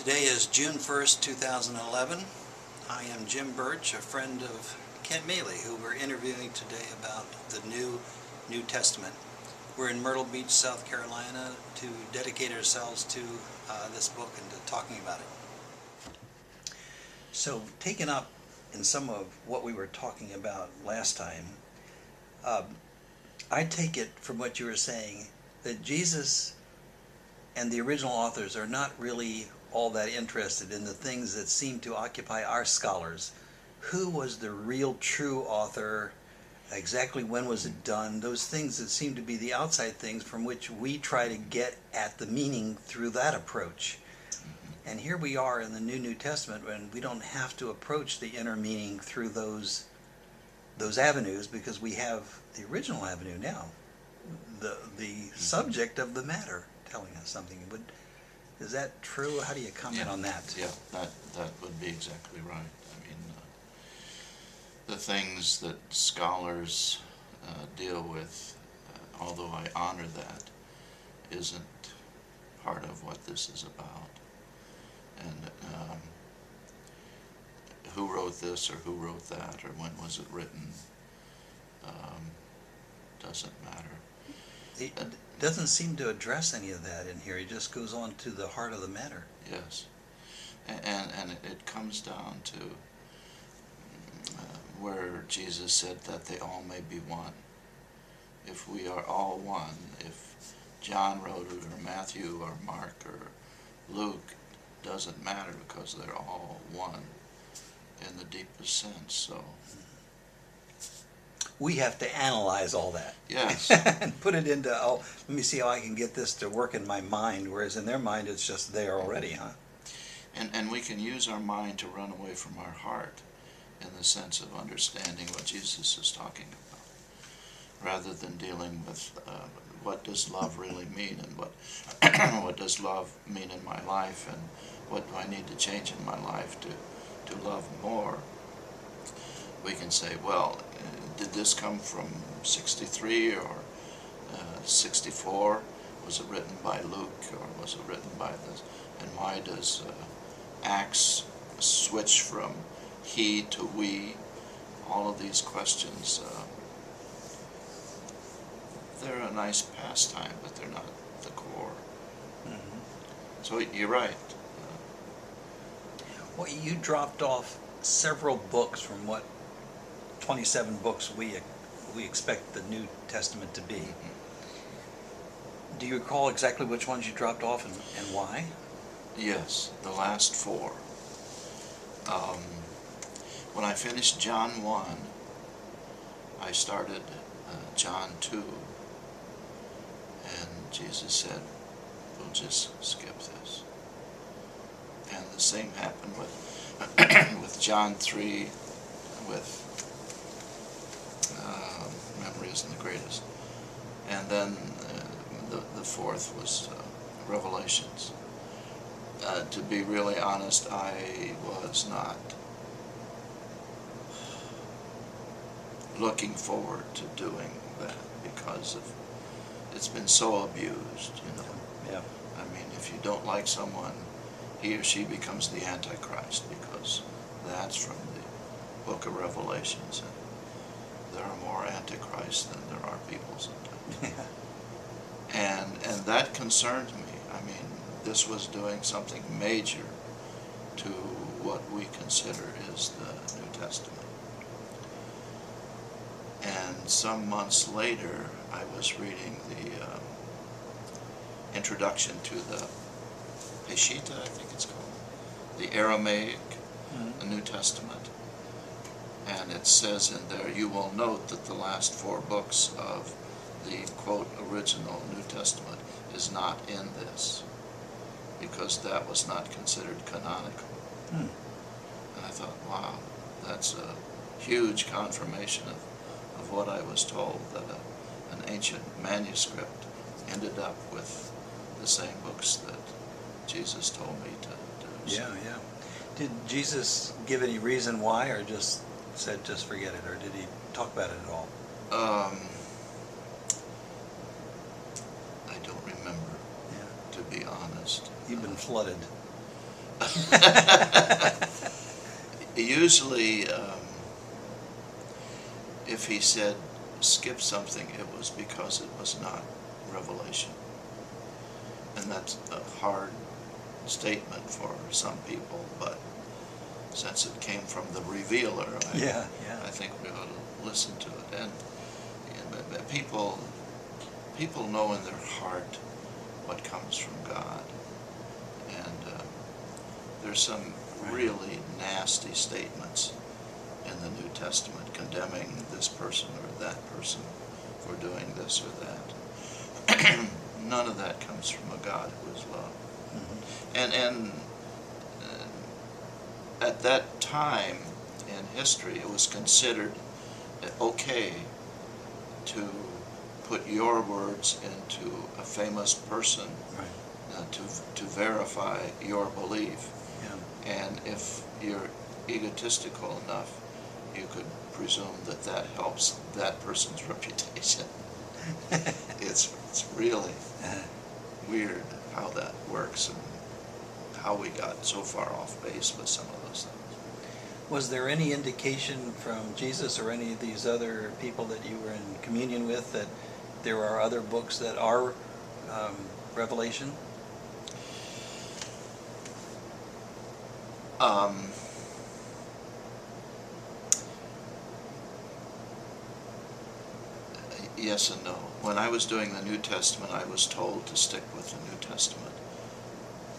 Today is June 1st, 2011. I am Jim Burch, a friend of Ken Maley, who we're interviewing today about the New Testament. We're in Myrtle Beach, South Carolina, to dedicate ourselves to this book and to talking about it. So, taking up in some of what we were talking about last time, I take it from what you were saying that Jesus and the original authors are not really all that interested in the things that seem to occupy our scholars. Who was the real true author? Exactly when was it done? Those things that seem to be the outside things from which we try to get at the meaning through that approach. And here we are in the New Testament when we don't have to approach the inner meaning through those avenues, because we have the original avenue now, the subject of the matter telling us something. Is that true? How do you comment on that? Yeah, that would be exactly right. I mean, the things that scholars deal with, although I honor that, isn't part of what this is about. And who wrote this or who wrote that or when was it written doesn't matter. It doesn't seem to address any of that in here. He just goes on to the heart of the matter. Yes. And it comes down to where Jesus said that they all may be one. If we are all one, if John wrote it or Matthew or Mark or Luke, doesn't matter because they're all one in the deepest sense. So we have to analyze all that. Yes. And put it into, let me see how I can get this to work in my mind, whereas in their mind it's just there already, huh? And we can use our mind to run away from our heart in the sense of understanding what Jesus is talking about, rather than dealing with what does love really mean, and what does love mean in my life, and what do I need to change in my life to love more. We can say, well, did this come from 63 or 64? Was it written by Luke, or was it written by this? And why does Acts switch from he to we? All of these questions, they're a nice pastime, but they're not the core. Mm-hmm. So you're right. Well, you dropped off several books from what 27 books we expect the New Testament to be. Mm-hmm. Do you recall exactly which ones you dropped off and why? Yes, the last four. When I finished John 1, I started John 2, and Jesus said, we'll just skip this. And the same happened with John 3, with memory isn't the greatest. And then the fourth was Revelations. To be really honest, I was not looking forward to doing that because it's been so abused, you know. Yeah. I mean, if you don't like someone, he or she becomes the Antichrist, because that's from the book of Revelations. And there are more Antichrists than there are people sometimes. And that concerned me. I mean, this was doing something major to what we consider is the New Testament. And some months later, I was reading the introduction to the Peshitta, I think it's called, the Aramaic, the New Testament. And it says in there, you will note that the last four books of the, quote, original New Testament is not in this, because that was not considered canonical. And I thought, wow, that's a huge confirmation of what I was told, that an ancient manuscript ended up with the same books that Jesus told me to do. Yeah, yeah. Did Jesus give any reason why, or just said just forget it, or did he talk about it at all? I don't remember, to be honest. You've been flooded. Usually, if he said skip something, it was because it was not revelation. And that's a hard statement for some people, but since it came from the revealer, I think we ought to listen to it. And people know in their heart what comes from God. And there's some really nasty statements in the New Testament condemning this person or that person for doing this or that. None of that comes from a God who is love. And at that time in history, it was considered okay to put your words into a famous person, right, to verify your belief. Yeah. And if you're egotistical enough, you could presume that that helps that person's reputation. It's really weird how that works and how we got so far off base with some of those things. Was there any indication from Jesus or any of these other people that you were in communion with that there are other books that are revelation? Yes and no. When I was doing the New Testament, I was told to stick with the New Testament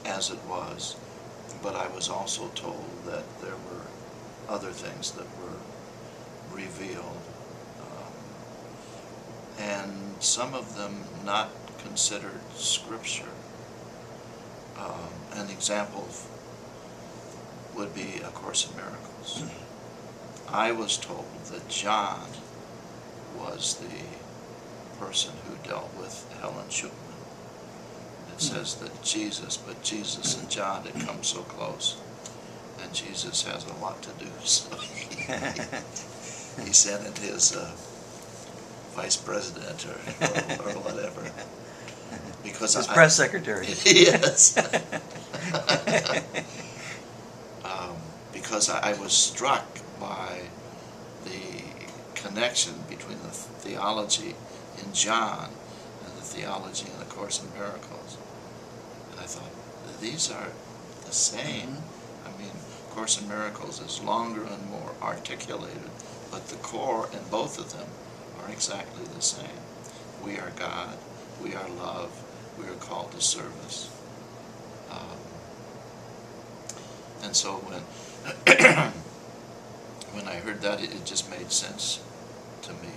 as it was, but I was also told that there were other things that were revealed, and some of them not considered Scripture. An example would be A Course in Miracles. I was told that John was the person who dealt with Helen Schuchman. It says that Jesus and John had come so close, and Jesus has a lot to do, so he sent in his vice president or whatever. Because his press secretary. Yes. Because I was struck by the connection between the theology in John and the theology in the Course in Miracles. And I thought, these are the same. I mean, Course in Miracles is longer and more articulated, but the core in both of them are exactly the same. We are God, we are love, we are called to service. And so when I heard that, it just made sense to me.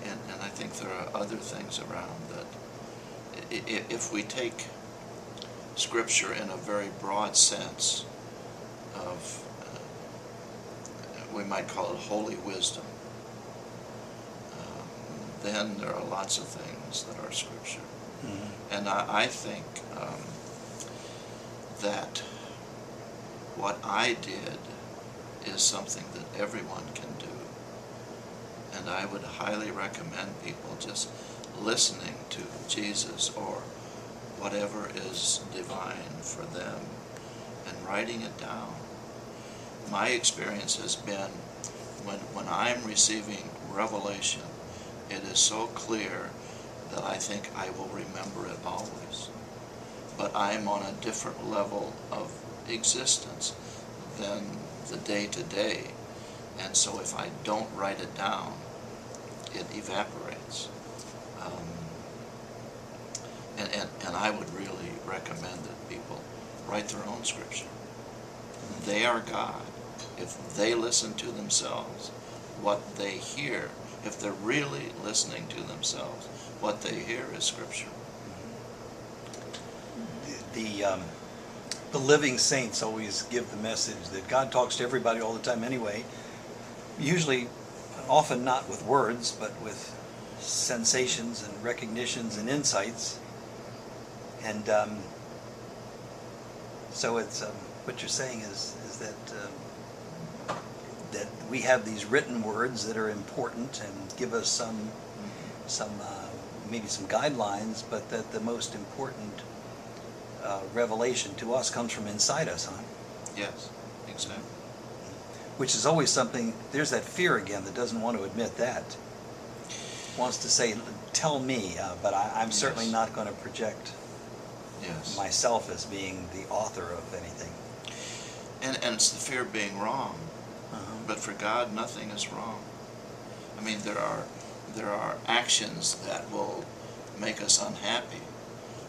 And I think there are other things around that if we take Scripture in a very broad sense of, we might call it holy wisdom, then there are lots of things that are Scripture. And I think that what I did is something that everyone can do. And I would highly recommend people just listening to Jesus or whatever is divine for them and writing it down. My experience has been when I'm receiving revelation, it is so clear that I think I will remember it always. But I'm on a different level of existence than the day-to-day. And so if I don't write it down, it evaporates. And I would really recommend that people write their own Scripture. They are God. If they listen to themselves, what they hear, if they're really listening to themselves, what they hear is Scripture. The living saints always give the message that God talks to everybody all the time anyway, usually, often not with words, but with sensations and recognitions and insights. And so it's what you're saying is that that we have these written words that are important and give us some maybe some guidelines, but that the most important revelation to us comes from inside us, huh? Yes, exactly. Which is always something, there's that fear again that doesn't want to admit that. Wants to say, tell me, but I'm certainly Yes. not going to project Yes. myself as being the author of anything. And it's the fear of being wrong. But for God, nothing is wrong. I mean, there are actions that will make us unhappy,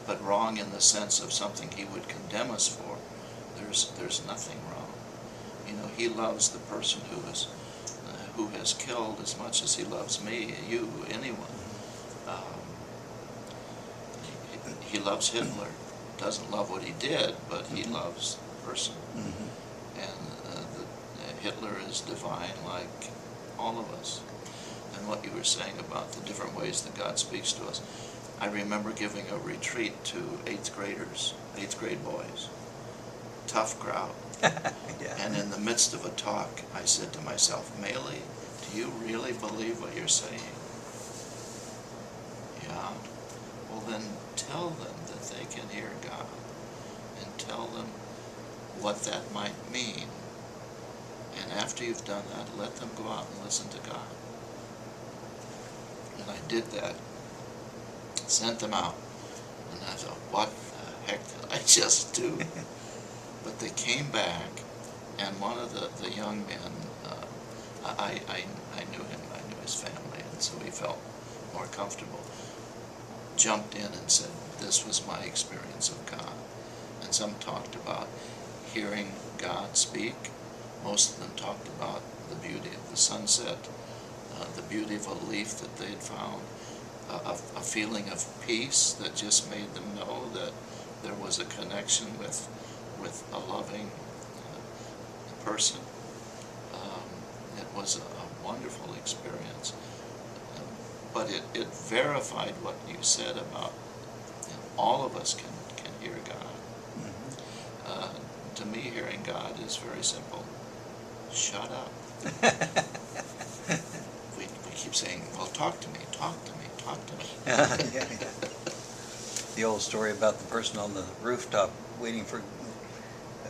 but wrong in the sense of something He would condemn us for. There's nothing wrong. You know, He loves the person who has killed as much as He loves me, you, anyone. He loves Hitler. Doesn't love what he did, but He loves the person. And Hitler is divine like all of us. And what you were saying about the different ways that God speaks to us. I remember giving a retreat to 8th graders, 8th grade boys. Tough crowd. Yeah. And in the midst of a talk, I said to myself, Maley, do you really believe what you're saying? Yeah. Well, then tell them that they can hear God. And tell them what that might mean. And after you've done that, let them go out and listen to God. And I did that. Sent them out. And I thought, what the heck did I just do? But they came back, and one of the young men, I knew him, I knew his family, and so he felt more comfortable, jumped in and said, this was my experience of God. And some talked about hearing God speak. Most of them talked about the beauty of the sunset, the beauty of a leaf that they had found, a feeling of peace that just made them know that there was a connection with a loving person. It was a wonderful experience. But it verified what you said about all of us can hear God. To me, hearing God is very simple. Shut up. we keep saying, well, talk to me, talk to me, talk to me. Yeah. The old story about the person on the rooftop waiting for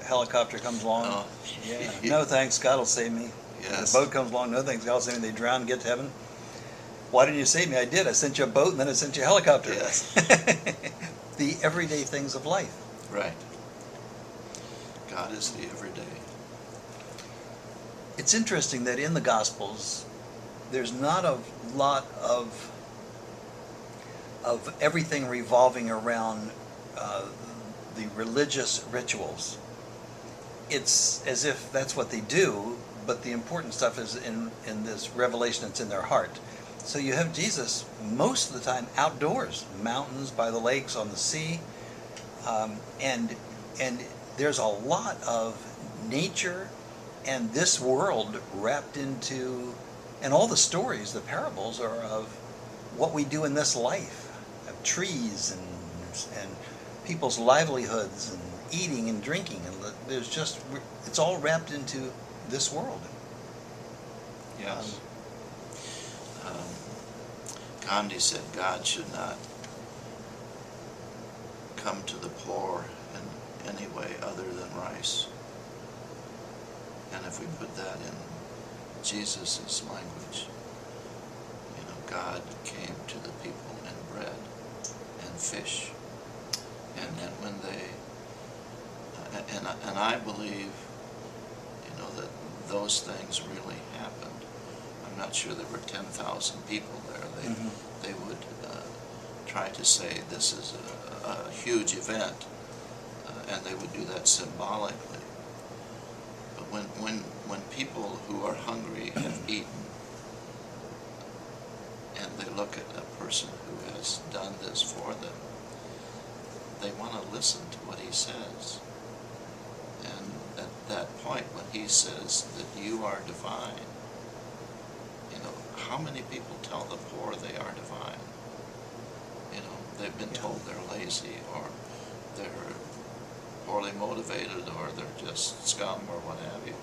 a helicopter comes along. Oh. Yeah. No thanks, God will save me. Yes. The boat comes along. No thanks, God will save me. They drown, get to heaven. Why didn't you save me? I did. I sent you a boat, and then I sent you a helicopter. Yes. The everyday things of life. Right. God is the everyday. It's interesting that in the Gospels, there's not a lot of everything revolving around the religious rituals. It's as if that's what they do, but the important stuff is in this revelation that's in their heart. So you have Jesus most of the time outdoors, mountains, by the lakes, on the sea, and there's a lot of nature and this world wrapped into, and all the stories, the parables are of what we do in this life, of trees and people's livelihoods and eating and drinking, and there's just, it's all wrapped into this world. Yes. Gandhi said God should not come to the poor in any way other than rice. And if we put that in Jesus' language, you know, God came to the people in bread and fish. And when they, and I believe, you know, that those things really happened. I'm not sure there were 10,000 people there. They would try to say this is a huge event, and they would do that symbolically. But when people who are hungry have eaten, and they look at a person who has done this for them, they want to listen to what he says. And at that point, when he says that you are divine, you know, how many people tell the poor they are divine? You know, they've been told they're lazy, or they're poorly motivated, or they're just scum, or what have you.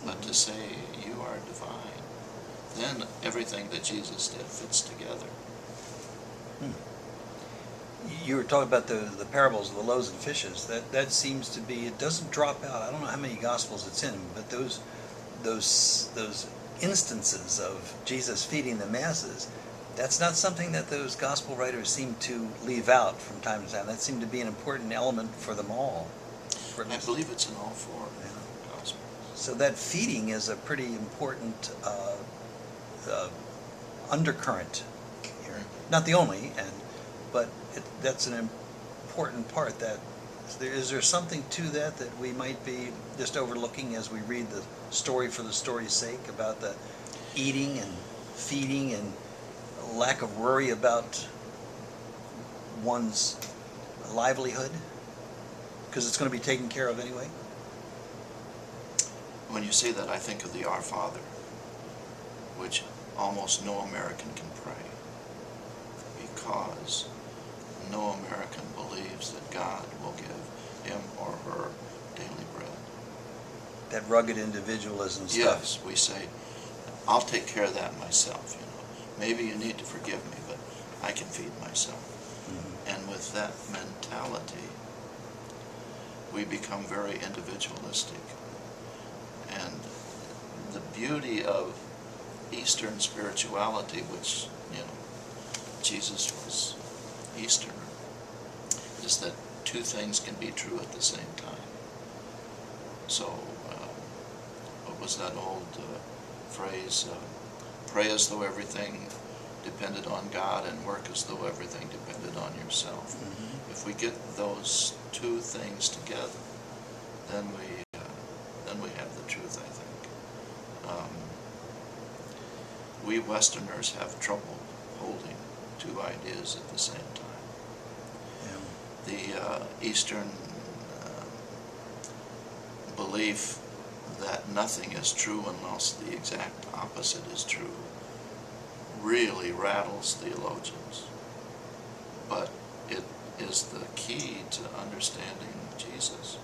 But to say you are divine, then everything that Jesus did fits together. you were talking about the parables of the loaves and fishes. That seems to be, it doesn't drop out. I don't know how many gospels it's in, but those instances of Jesus feeding the masses, that's not something that those gospel writers seem to leave out from time to time. That seemed to be an important element for them all. I believe it's in all four Yeah. Gospels. So that feeding is a pretty important undercurrent here. Not the only, but that's an important part. Is there something to that we might be just overlooking as we read the story for the story's sake about the eating and feeding and lack of worry about one's livelihood? Because it's going to be taken care of anyway? When you say that, I think of the Our Father, which almost no American can pray, because no American believes that God will give him or her daily bread. That rugged individualism stuff. Yes, we say, I'll take care of that myself, Maybe you need to forgive me, but I can feed myself. Mm-hmm. And with that mentality, we become very individualistic. And the beauty of Eastern spirituality, which, Jesus was Easterner, is that two things can be true at the same time. So, what was that old phrase? Pray as though everything depended on God and work as though everything depended on yourself. Mm-hmm. If we get those two things together, then we have the truth, I think. We Westerners have trouble holding two ideas at the same time. Yeah. The Eastern belief that nothing is true unless the exact opposite is true really rattles theologians. But it is the key to understanding Jesus.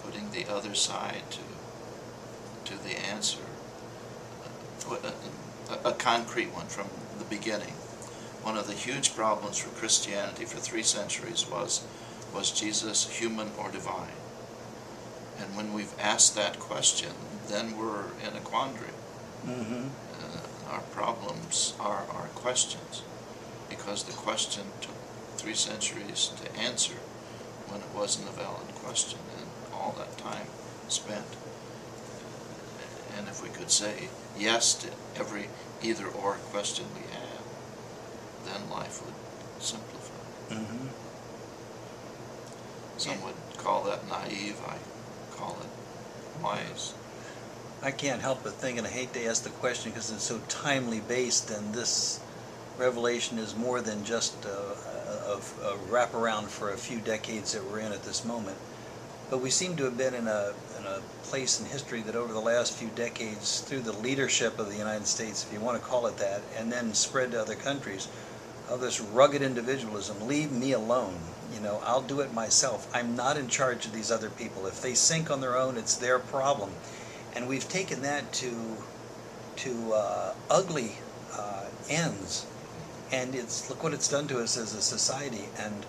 Putting the other side to the answer. A concrete one from the beginning. One of the huge problems for Christianity for 3 centuries was Jesus human or divine? And when we've asked that question, then we're in a quandary. Mm-hmm. Our problems are our questions, because the question took 3 centuries to answer when it wasn't a valid question, and all that time spent. And if we could say yes to every either-or question we have, then life would simplify. Mm-hmm. Some would call that naive, I call it wise. I can't help but think, and I hate to ask the question because it's so timely based, and this revelation is more than just a wraparound for a few decades that we're in at this moment. But we seem to have been in a place in history that over the last few decades, through the leadership of the United States, if you want to call it that, and then spread to other countries, of this rugged individualism. Leave me alone. I'll do it myself. I'm not in charge of these other people. If they sink on their own, it's their problem. And we've taken that to ugly ends. And look what it's done to us as a society. And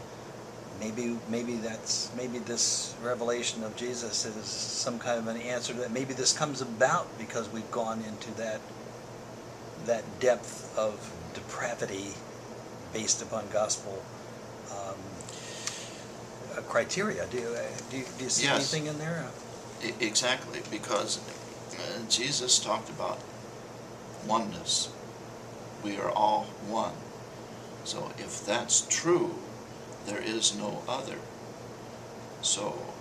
maybe this revelation of Jesus is some kind of an answer to that. Maybe this comes about because we've gone into that depth of depravity based upon gospel criteria. Do you see Yes. anything in there? Exactly, because Jesus talked about oneness. We are all one. So if that's true, there is no other. So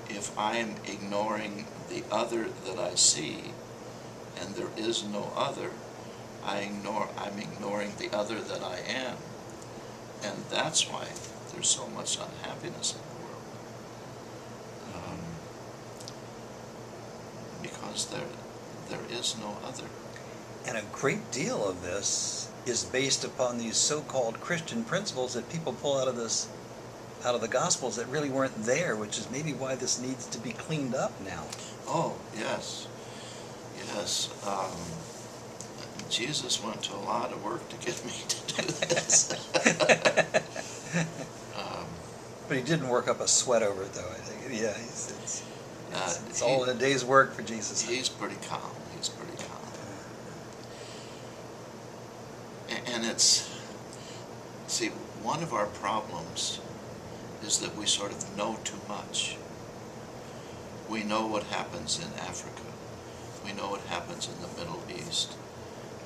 if I'm ignoring the other that I see, and there is no other, I'm ignoring the other that I am. And that's why there's so much unhappiness in the world. Because there is no other. And a great deal of this is based upon these so-called Christian principles that people pull out of the Gospels that really weren't there, which is maybe why this needs to be cleaned up now. Oh, yes. Yes. Jesus went to a lot of work to get me to do this. But he didn't work up a sweat over it, though, I think. Yeah, it's all in a day's work for Jesus. He's pretty calm. He's pretty calm. And it's, see, one of our problems is that we sort of know too much. We know what happens in Africa. We know what happens in the Middle East.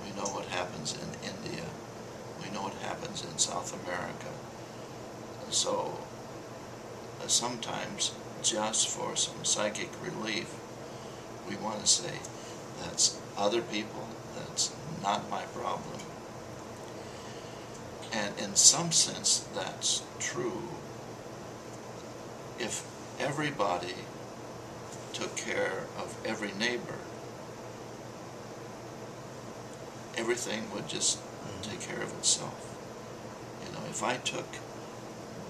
We know what happens in India. We know what happens in South America. So sometimes, just for some psychic relief, we want to say, that's other people, that's not my problem. And in some sense, that's true. If everybody took care of every neighbor, everything would just take care of itself. You know, if I took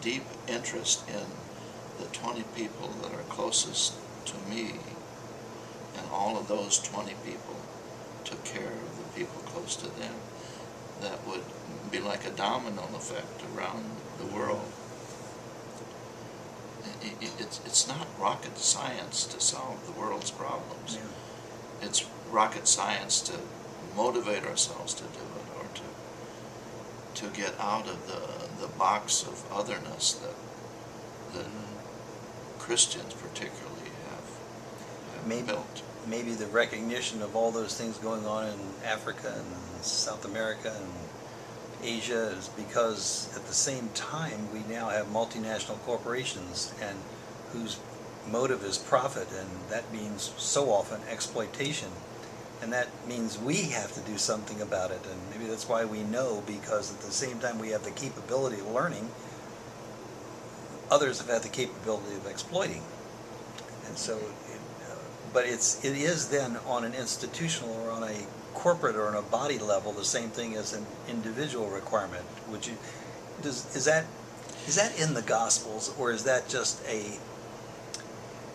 deep interest in the 20 people that are closest to me, and all of those 20 people took care of the people close to them, that would be like a domino effect around the world. It's not rocket science to solve the world's problems. Yeah. It's rocket science to motivate ourselves to do it, or to get out of the box of otherness that Christians particularly have built. Maybe the recognition of all those things going on in Africa and South America and Asia is because at the same time we now have multinational corporations and whose motive is profit, and that means so often exploitation. And that means we have to do something about it, and maybe that's why we know, because at the same time we have the capability of learning, others have had the capability of exploiting. And so, but it is then on an institutional or on a corporate or on a body level the same thing as an individual requirement. Is that in the Gospels, or is that just a,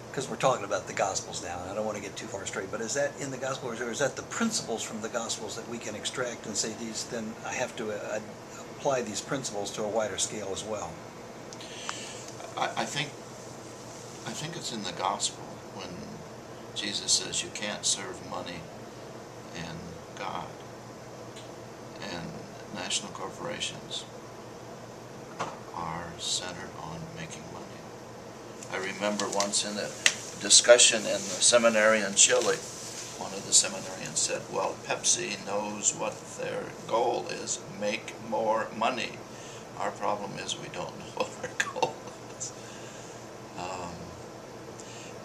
because we're talking about the Gospels now, and I don't want to get too far straight, but is that in the Gospels, or is that the principles from the Gospels that we can extract and say, these, then I have to apply these principles to a wider scale as well? I think it's in the Gospel when Jesus says you can't serve money and God, and national corporations are centered on making money. I remember once in a discussion in the seminary in Chile, one of the seminarians said, well, Pepsi knows what their goal is, make more money. Our problem is we don't know what our goal is.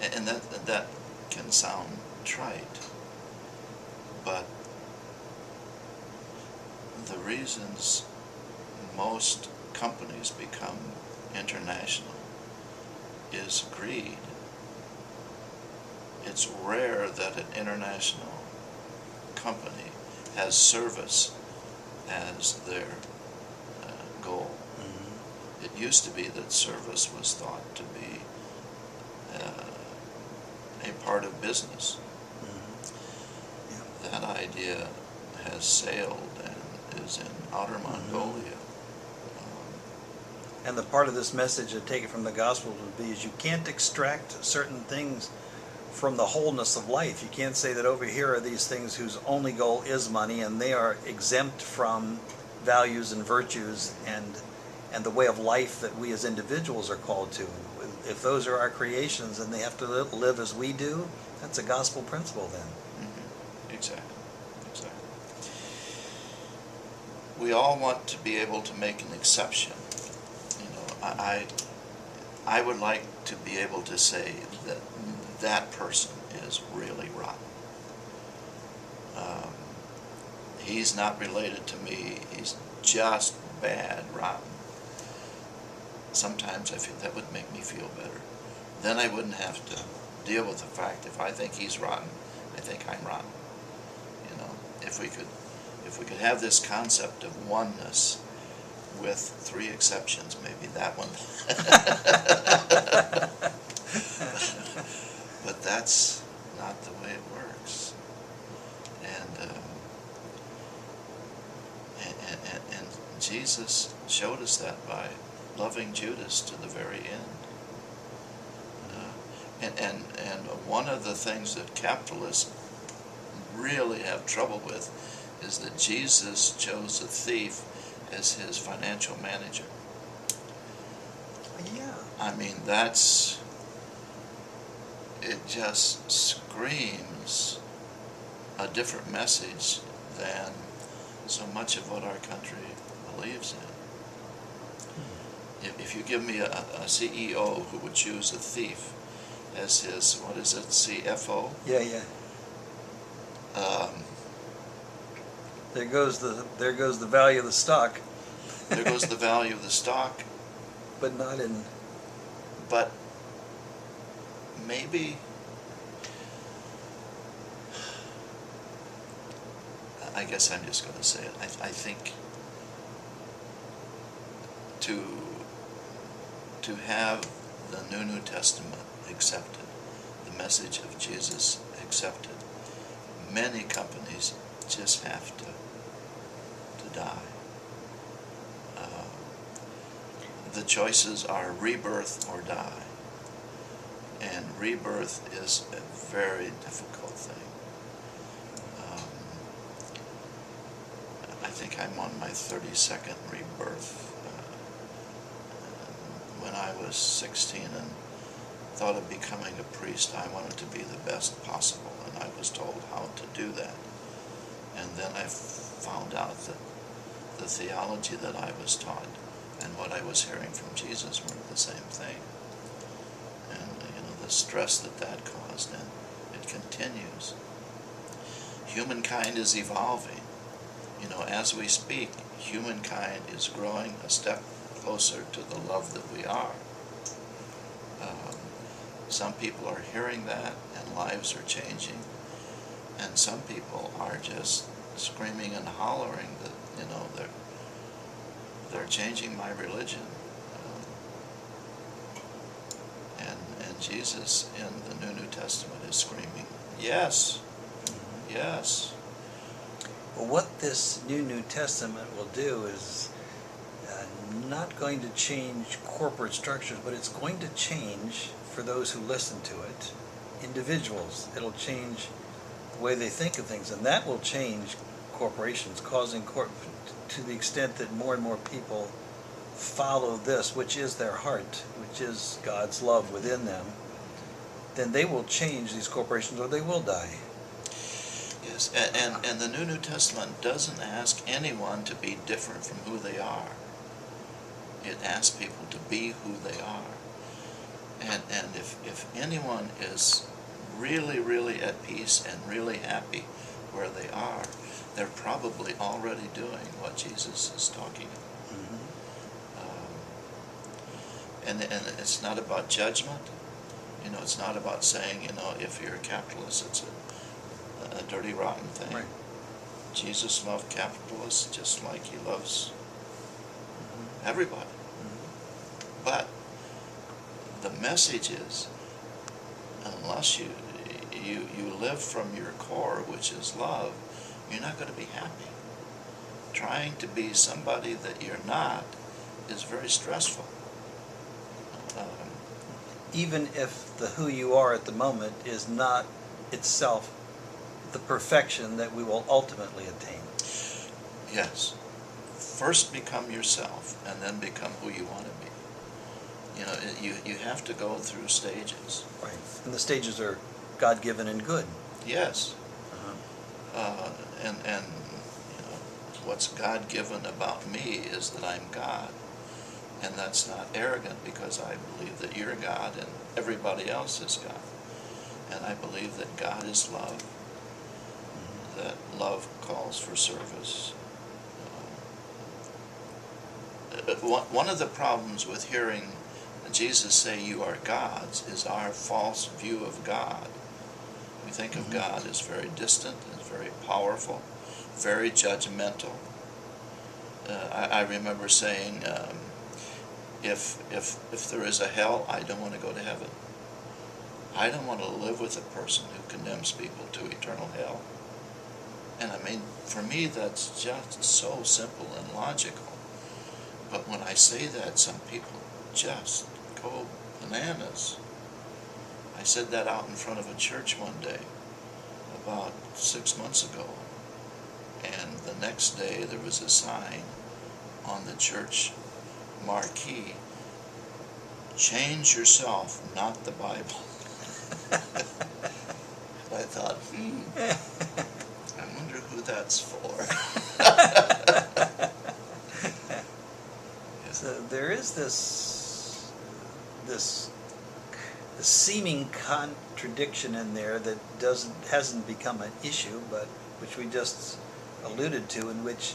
And that can sound trite, but the reasons most companies become international is greed. It's rare that an international company has service as their goal. Mm-hmm. It used to be that service was thought to be a part of business. Mm-hmm. Yeah. That idea has sailed and is in outer Mongolia. And the part of this message I take it from the Gospels would be is you can't extract certain things from the wholeness of life. You can't say that over here are these things whose only goal is money and they are exempt from values and virtues and the way of life that we as individuals are called to. If those are our creations and they have to live as we do, that's a gospel principle then. Mm-hmm. Exactly. We all want to be able to make an exception. I would like to be able to say that that person is really rotten. He's not related to me. He's just bad, rotten. Sometimes I feel that would make me feel better. Then I wouldn't have to deal with the fact if I think he's rotten, I think I'm rotten. You know, if we could have this concept of oneness with 3 exceptions, maybe that one. But that's not the way it works. Jesus showed us that by loving Judas to the very end. And one of the things that capitalists really have trouble with is that Jesus chose a thief as his financial manager. Yeah. I mean, it just screams a different message than so much of what our country believes in. If you give me a CEO who would choose a thief as his, what is it, CFO? Yeah, yeah. There goes the value of the stock. There goes the value of the stock. But not in. But maybe I guess I'm just going to say it. I think to have the New Testament accepted, the message of Jesus accepted, many companies just have to die. The choices are rebirth or die. And rebirth is a very difficult thing. I think I'm on my 32nd rebirth. When I was 16 and thought of becoming a priest, I wanted to be the best possible, and I was told how to do that. And then I found out that the theology that I was taught and what I was hearing from Jesus weren't the same thing. And the stress that caused, and it continues. Humankind is evolving. As we speak, humankind is growing a step closer to the love that we are. Some people are hearing that, and lives are changing. And some people are just screaming and hollering that, they're changing my religion. And Jesus in the New Testament is screaming, yes, yes. Well, what this New Testament will do is not going to change corporate structures, but it's going to change, for those who listen to it, individuals. It'll change the way they think of things, and that will change corporations, causing to the extent that more and more people follow this, which is their heart, which is God's love within them, then they will change these corporations or they will die. Yes, and the New Testament doesn't ask anyone to be different from who they are. It asks people to be who they are. And if anyone is really, really at peace and really happy where they are, they're probably already doing what Jesus is talking about. And it's not about judgment. It's not about saying, if you're a capitalist, it's a dirty, rotten thing. Right. Jesus loved capitalists just like he loves everybody. But the message is, unless you live from your core, which is love, you're not going to be happy. Trying to be somebody that you're not is very stressful. Even if the who you are at the moment is not itself the perfection that we will ultimately attain. Yes. First become yourself, and then become who you want to be. You have to go through stages. Right. And the stages are God-given and good. Yes. And what's God-given about me is that I'm God. And that's not arrogant, because I believe that you're God and everybody else is God. And I believe that God is love, that love calls for service. One of the problems with hearing Jesus say you are gods is our false view of God. We think of God as very distant, as very powerful, very judgmental. I remember saying, if there is a hell, I don't want to go to heaven. I don't want to live with a person who condemns people to eternal hell. And I mean, for me, that's just so simple and logical. But when I say that, some people just go bananas. I said that out in front of a church one day, about 6 months ago. And the next day there was a sign on the church marquee, "Change yourself, not the Bible." I thought, I wonder who that's for. So there is this seeming contradiction in there that hasn't become an issue, but which we just alluded to, in which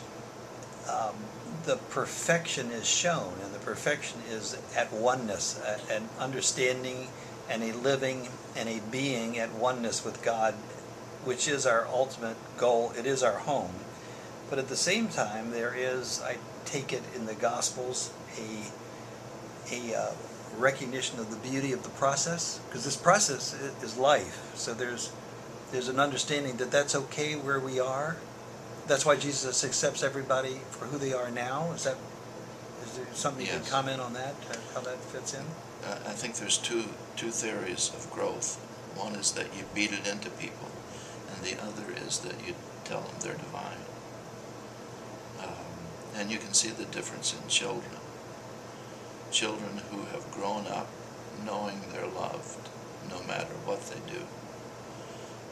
the perfection is shown, and the perfection is at oneness, an understanding and a living and a being at oneness with God, which is our ultimate goal. It is our home. But at the same time, there is, I take it in the Gospels, a recognition of the beauty of the process, because this process is life. So there's an understanding that that's okay where we are. That's why Jesus accepts everybody for who they are now. Is there something you can comment on that, how that fits in? I think there's two theories of growth. One is that you beat it into people, and the other is that you tell them they're divine. And you can see the difference in children. Children who have grown up knowing they're loved no matter what they do.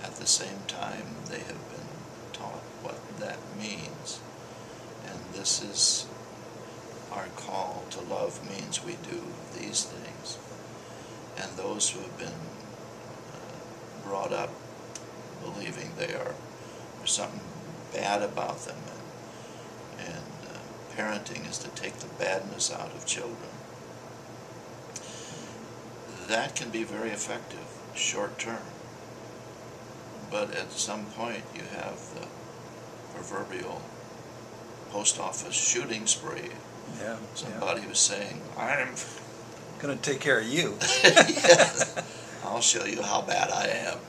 At the same time, they have been taught what that means. And this is our call to love, means we do these things. And those who have been brought up believing there's something bad about them, and parenting is to take the badness out of children. That can be very effective short term, but at some point you have the proverbial post office shooting spree. Yeah. Somebody was saying, "I'm going to take care of you." Yes, I'll show you how bad I am.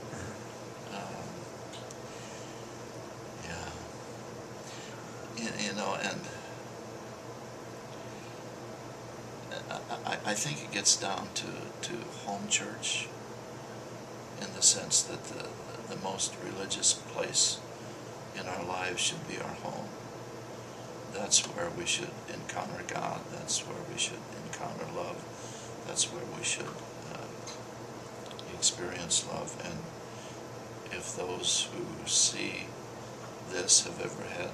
You know, and I think it gets down to home church, in the sense that the most religious place in our lives should be our home. That's where we should encounter God. That's where we should encounter love. That's where we should experience love. And if those who see this have ever had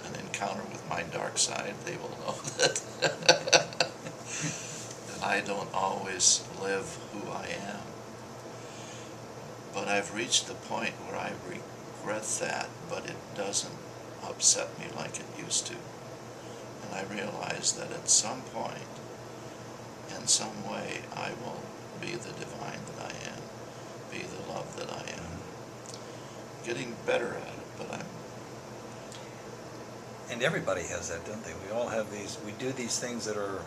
an encounter with my dark side, they will know that I don't always live who I am. But I've reached the point where I regret that, but it doesn't upset me like it used to. And I realize that at some point, in some way, I will be the divine that I am, be the love that I am. Getting better at it, but I'm... And everybody has that, don't they? We all have we do these things that are,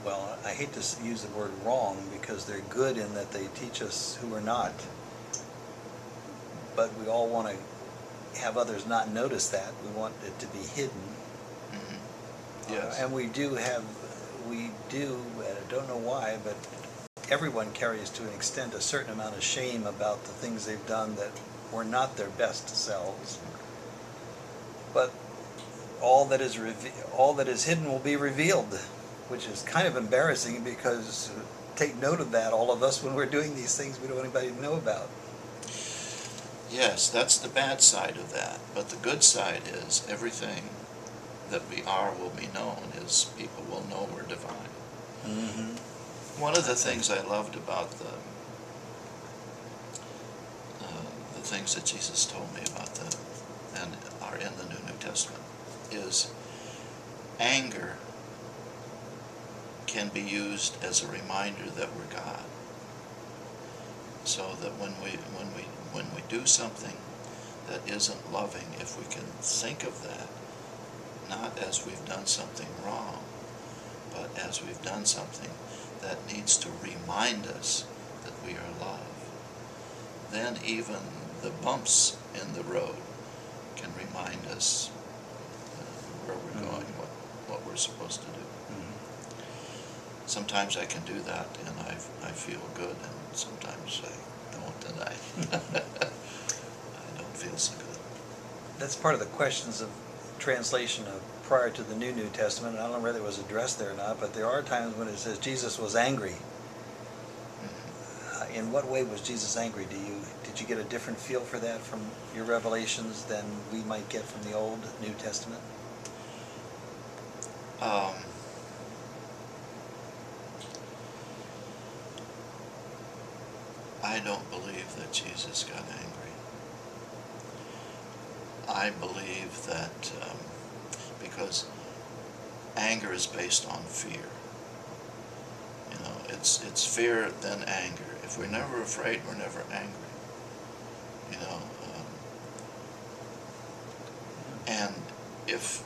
well, I hate to use the word wrong, because they're good in that they teach us who we're not. But we all want to have others not notice that. We want it to be hidden. Mm-hmm. Yes. And we do, I don't know why, but everyone carries to an extent a certain amount of shame about the things they've done that were not their best selves. But all that is hidden will be revealed, which is kind of embarrassing, because take note of that, all of us, when we're doing these things we don't want anybody to know about. Yes, that's the bad side of that. But the good side is everything that we are will be known, is people will know we're divine. Mm-hmm. One of the things I loved about the things that Jesus told me about and are in the New Testament is anger can be used as a reminder that we're God. So that when we do something that isn't loving, if we can think of that, not as we've done something wrong, but as we've done something that needs to remind us that we are loved, then even the bumps in the road can remind us where we're going, we're supposed to do. Mhm. Sometimes I can do that, and I feel good, and sometimes I don't, and I don't feel so good. That's part of the questions of translation of prior to the New Testament. I don't know whether it was addressed there or not, but there are times when it says Jesus was angry. Mhm. In what way was Jesus angry? Did you get a different feel for that from your revelations than we might get from the Old New Testament? I don't believe that Jesus got angry. I believe that because anger is based on fear. You know, it's fear then anger. If we're never afraid, we're never angry. You know, and if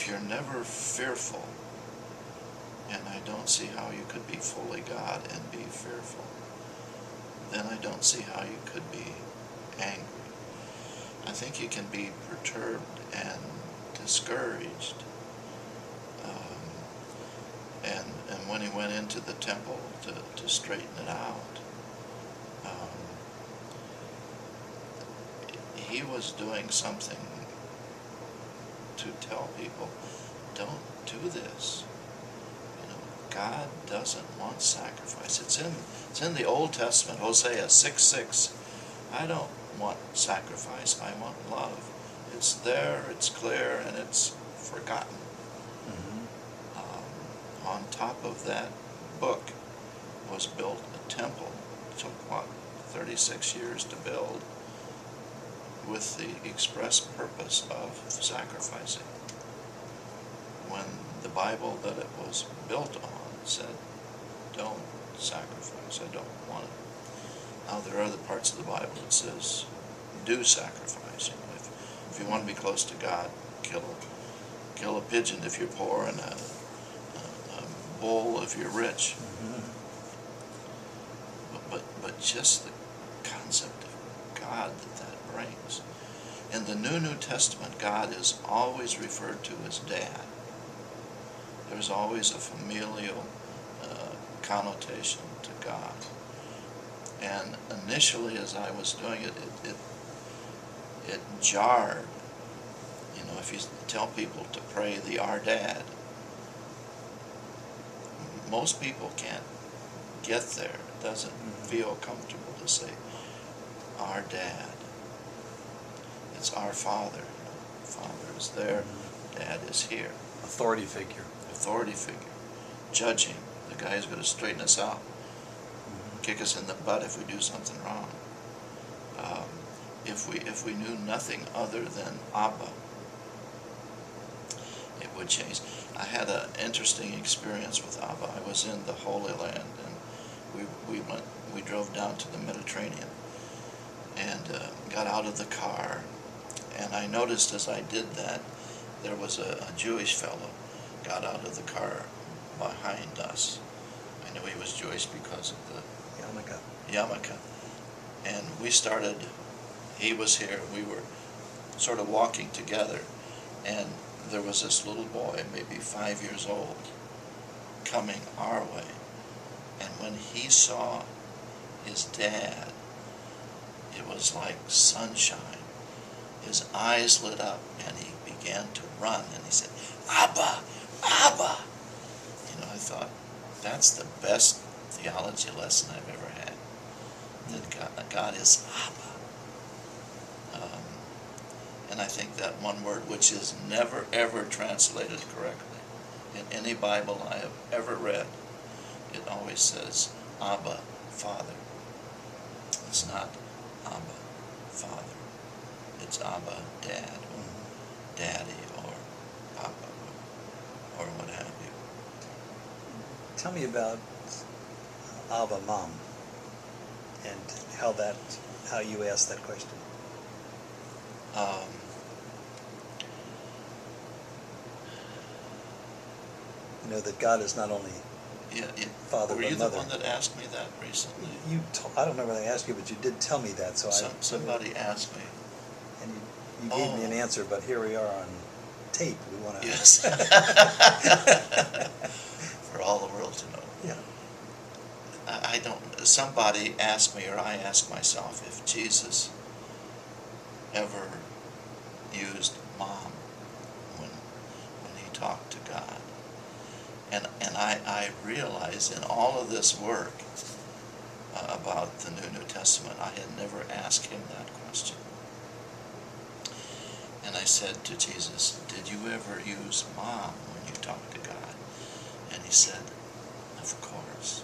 you're never fearful, and I don't see how you could be fully God and be fearful, then I don't see how you could be angry. I think you can be perturbed and discouraged. And when he went into the temple to straighten it out, he was doing something to tell people, don't do this. You know, God doesn't want sacrifice. It's in the Old Testament, Hosea 6:6. I don't want sacrifice, I want love. It's there, it's clear, and it's forgotten. On top of that book was built a temple. It took, 36 years to build, with the express purpose of sacrificing. When the Bible that it was built on said, don't sacrifice, I don't want it. Now there are other parts of the Bible that says, do sacrifice. You know, if you want to be close to God, kill a pigeon if you're poor, and a bull if you're rich. Mm-hmm. But just the concept of God that brings. In the New Testament, God is always referred to as Dad. There's always a familial connotation to God. And initially, as I was doing it, it jarred. You know, if you tell people to pray the Our Dad, most people can't get there. It doesn't feel comfortable to say, Our Dad. It's our Father. Father is there, Dad is here. Authority figure. Authority figure. Judging. The guy who's going to straighten us out. Kick us in the butt if we do something wrong. If we knew nothing other than Abba, it would change. I had an interesting experience with Abba. I was in the Holy Land, and we drove down to the Mediterranean, and got out of the car, and I noticed as I did that, there was a Jewish fellow got out of the car behind us. I knew he was Jewish because of the yarmulke. And we started, he was here, we were sort of walking together, and there was this little boy, maybe 5 years old, coming our way. And when he saw his dad, it was like sunshine. His eyes lit up, and he began to run, and he said, Abba, Abba. You know, I thought, that's the best theology lesson I've ever had. That God is Abba. And I think that one word, which is never ever translated correctly in any Bible I have ever read, it always says Abba, Father. It's not Abba, Father. It's Abba, Dad, or Daddy, or Papa, or what have you. Tell me about Abba, Mom, and how you asked that question. You know that God is not only Father Were but you Mother. the one that asked me that recently? I don't know whether I asked you, but you did tell me that. So Somebody asked me. and you gave me an answer. But here we are on tape. We want to. Yes. For all the world to know. Yeah. I don't, somebody asked me, or I asked myself, if Jesus ever used mom when he talked to God. And I realized in all of this work about the New Testament, I had never asked him that question. And I said to Jesus, did you ever use mom when you talked to God? And he said, of course.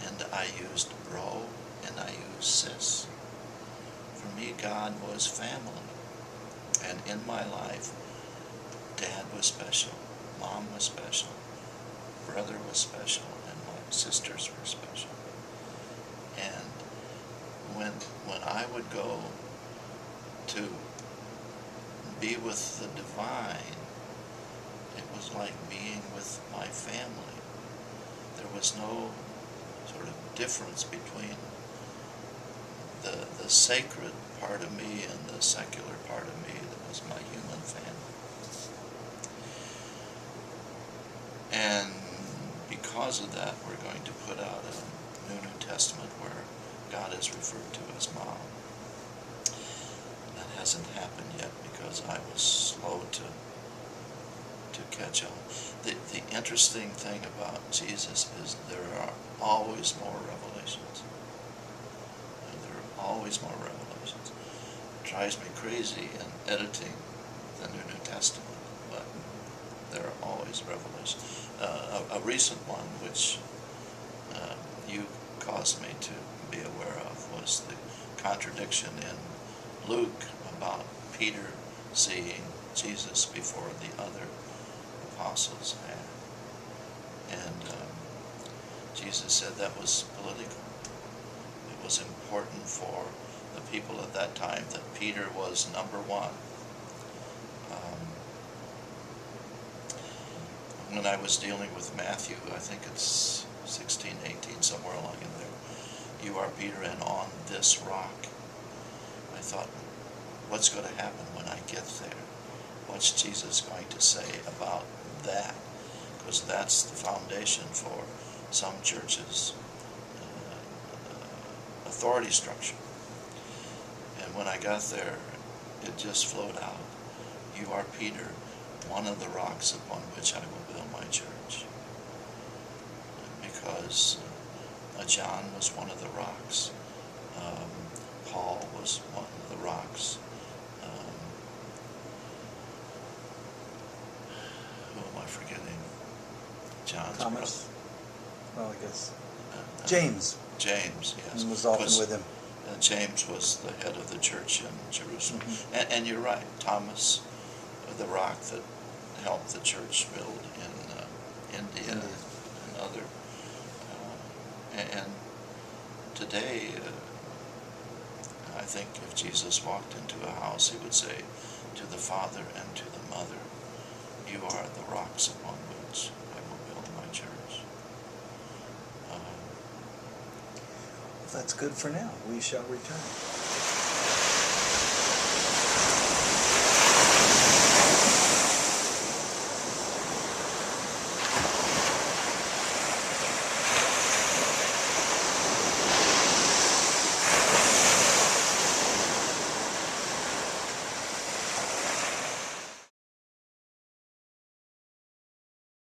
And I used bro, and I used sis. For me, God was family. And in my life, Dad was special, Mom was special, brother was special, and my sisters were special. And when I would go to be with the divine, it was like being with my family. There was no sort of difference between the sacred part of me and the secular part of me that was my human family. And because of that, we're going to put out a New Testament where God is referred to as Mom. That hasn't happened yet because I was slow to catch on. The interesting thing about Jesus is there are always more revelations. And there are always more revelations. It drives me crazy in editing the New Testament, but there are always revelations. A recent one, which you caused me to be aware of, was the contradiction in Luke about Peter seeing Jesus before the other apostles had. And Jesus said that was political. It was important for the people at that time that Peter was number one. When I was dealing with Matthew, I think it's 16, 18, somewhere along in there, you are Peter, and on this rock. I thought, what's going to happen when I get there? What's Jesus going to say about that? Because that's the foundation for some churches' authority structure. And when I got there, it just flowed out. You are Peter, one of the rocks upon which I will build my church. Because John was one of the rocks. Paul was one of the rocks. Who am I forgetting? John's Thomas. Well, I guess. brother. James. James, yes. And was often with him. James was the head of the church in Jerusalem. Mm-hmm. And you're right, Thomas, the rock that helped the church build in India and other. And today, I think if Jesus walked into a house, he would say to the father and to the mother, you are the rocks upon which I will build my church. That's good for now. We shall return.